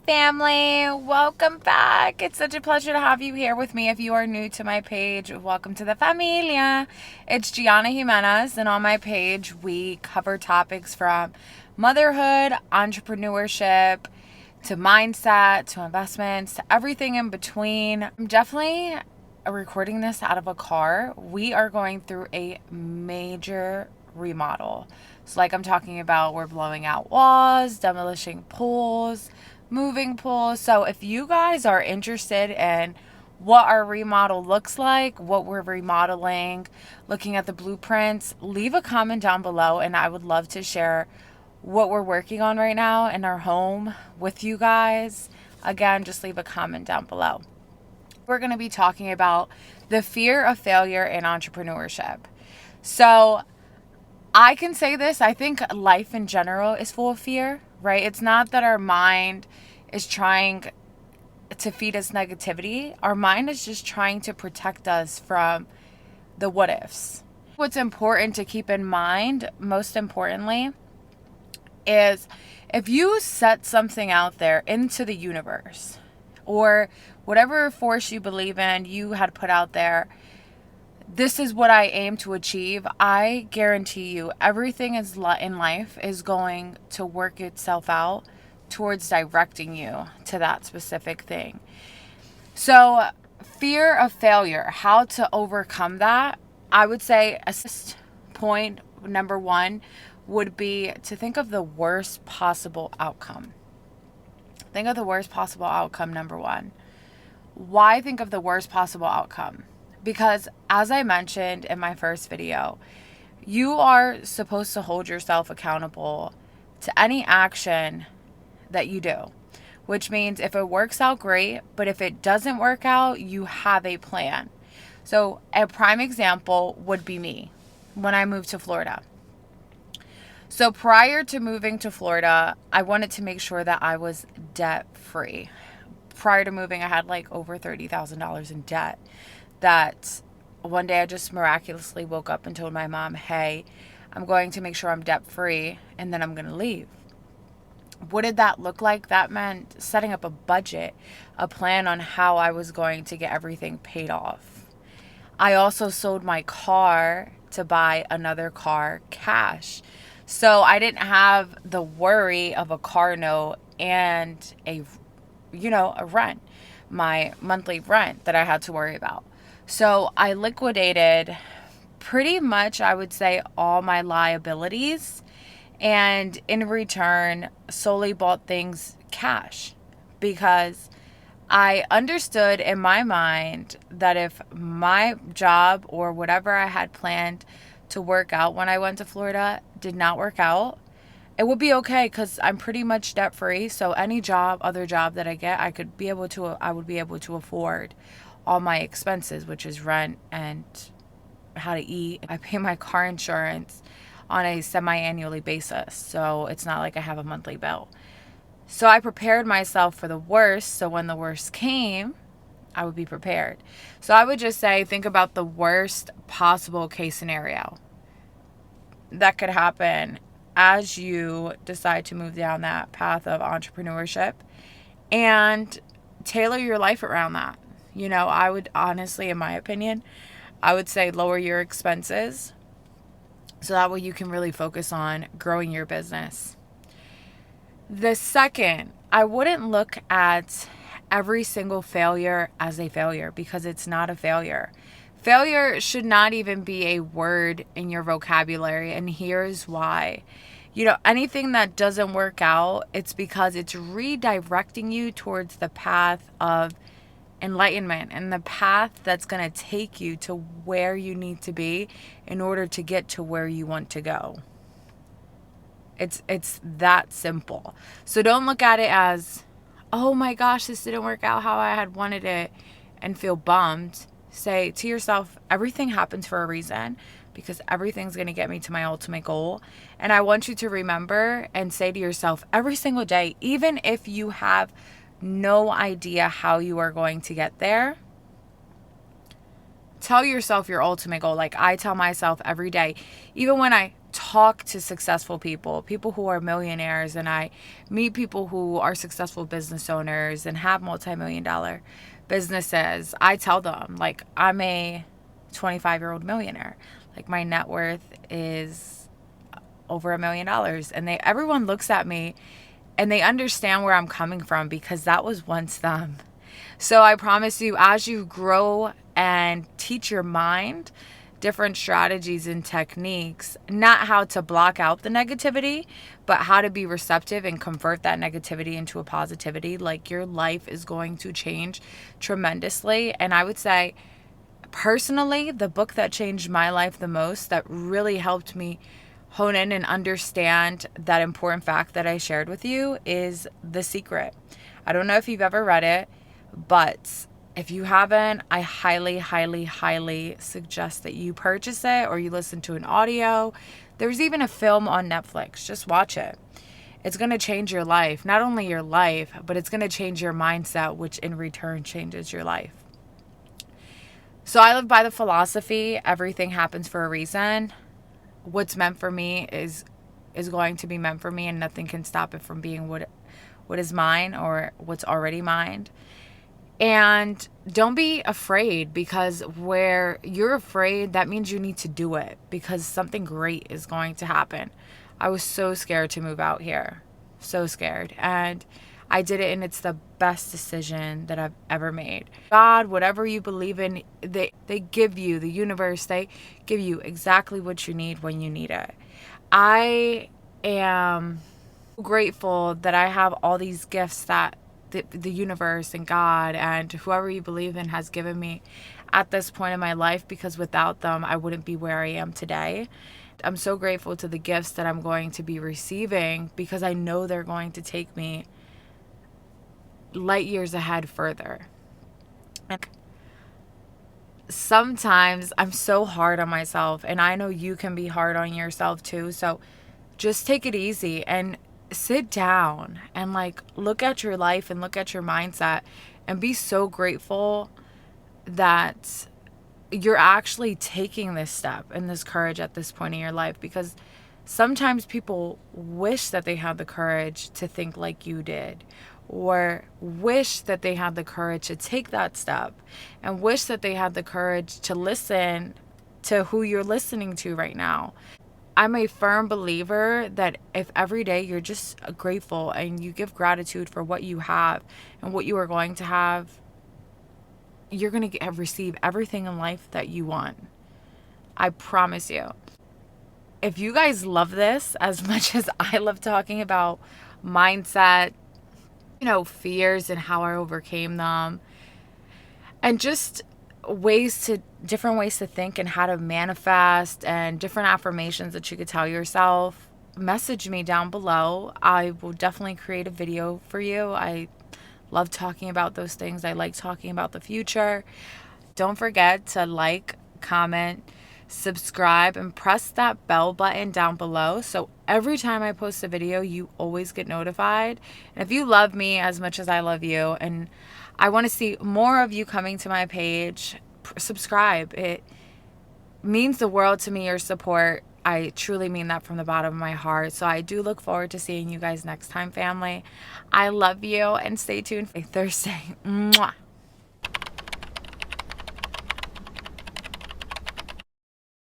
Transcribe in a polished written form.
family. Welcome back. It's such a pleasure to have you here with me. If you are new to my page, welcome to the familia. It's Gianna Jimenez, and on my page, we cover topics from motherhood, entrepreneurship, to mindset, to investments, to everything in between. I'm definitely recording this out of a car. We are going through a major remodel. So like I'm talking about, we're blowing out walls, demolishing pools, moving pools. So if you guys are interested in what our remodel looks like, what we're remodeling, looking at the blueprints, leave a comment down below and I would love to share what we're working on right now in our home with you guys. Again, just leave a comment down below. We're going to be talking about the fear of failure in entrepreneurship. So I can say this, I think life in general is full of fear, right? It's not that our mind is trying to feed us negativity. Our mind is just trying to protect us from the what ifs. What's important to keep in mind, most importantly, is if you set something out there into the universe or whatever force you believe in, you had put out there, this is what I aim to achieve. I guarantee you everything in life is going to work itself out towards directing you to that specific thing. So fear of failure, how to overcome that, I would say assist point number one would be to think of the worst possible outcome. Think of the worst possible outcome, number one. Why think of the worst possible outcome? Because as I mentioned in my first video, you are supposed to hold yourself accountable to any action that you do, which means if it works out, great, but if it doesn't work out, you have a plan. So a prime example would be me when I moved to Florida. So prior to moving to Florida, I wanted to make sure that I was debt free. Prior to moving, I had like over $30,000 in debt. That one day I just miraculously woke up and told my mom, hey, I'm going to make sure I'm debt free and then I'm going to leave. What did that look like? That meant setting up a budget, a plan on how I was going to get everything paid off. I also sold my car to buy another car cash. So I didn't have the worry of a car note and a rent, my monthly rent that I had to worry about. So I liquidated pretty much, I would say, all my liabilities and in return solely bought things cash because I understood in my mind that if my job or whatever I had planned to work out when I went to Florida did not work out, it would be okay because I'm pretty much debt free. So any other job that I get, I would be able to afford all my expenses, which is rent and how to eat. I pay my car insurance on a semi-annually basis. So it's not like I have a monthly bill. So I prepared myself for the worst. So when the worst came, I would be prepared. So I would just say, think about the worst possible case scenario that could happen as you decide to move down that path of entrepreneurship and tailor your life around that. I would honestly, in my opinion, I would say lower your expenses so that way you can really focus on growing your business. The second, I wouldn't look at every single failure as a failure because it's not a failure. Failure should not even be a word in your vocabulary, and here's why. Anything that doesn't work out, it's because it's redirecting you towards the path of enlightenment and the path that's going to take you to where you need to be in order to get to where you want to go. It's that simple. So don't look at it as, oh my gosh, this didn't work out how I had wanted it and feel bummed. Say to yourself, everything happens for a reason because everything's going to get me to my ultimate goal. And I want you to remember and say to yourself every single day, even if you have no idea how you are going to get there, tell yourself your ultimate goal. Like I tell myself every day, even when I talk to successful people, people who are millionaires, and I meet people who are successful business owners and have multi-million-dollar businesses, I tell them, like, I'm a 25-year-old millionaire. Like, my net worth is over $1 million. And everyone looks at me and they understand where I'm coming from, because that was once them. So I promise you, as you grow and teach your mind different strategies and techniques, not how to block out the negativity, but how to be receptive and convert that negativity into a positivity, like, your life is going to change tremendously. And I would say, personally, the book that changed my life the most, that really helped me hone in and understand that important fact that I shared with you, is The Secret. I don't know if you've ever read it, but if you haven't, I highly, highly, highly suggest that you purchase it or you listen to an audio. There's even a film on Netflix. Just watch it. It's going to change your life. Not only your life, but it's going to change your mindset, which in return changes your life. So I live by the philosophy, everything happens for a reason. What's meant for me is going to be meant for me, and nothing can stop it from being what is mine or what's already mine. And don't be afraid, because where you're afraid, that means you need to do it, because something great is going to happen. I was so scared to move out here. So scared. And I did it, and it's the best decision that I've ever made. God, whatever you believe in, they give you, the universe, they give you exactly what you need when you need it. I am grateful that I have all these gifts that the universe and God and whoever you believe in has given me at this point in my life, because without them, I wouldn't be where I am today. I'm so grateful to the gifts that I'm going to be receiving, because I know they're going to take me light years ahead further. And sometimes I'm so hard on myself, and I know you can be hard on yourself too. So just take it easy and sit down and, like, look at your life and look at your mindset and be so grateful that you're actually taking this step and this courage at this point in your life, because sometimes people wish that they had the courage to think like you did, or wish that they had the courage to take that step, and wish that they had the courage to listen to who you're listening to right now. I'm a firm believer that if every day you're just grateful and you give gratitude for what you have and what you are going to have, you're going to receive everything in life that you want. I promise you. If you guys love this as much as I love talking about mindset, fears and how I overcame them, and just different ways to think and how to manifest, and different affirmations that you could tell yourself, message me down below. I will definitely create a video for you. I love talking about those things. I like talking about the future. Don't forget to like, comment, subscribe, and press that bell button down below, so every time I post a video, you always get notified. And if you love me as much as I love you, and I want to see more of you coming to my page, subscribe. It means the world to me, your support. I truly mean that from the bottom of my heart. So I do look forward to seeing you guys next time, family. I love you, and stay tuned for Thursday. Mwah.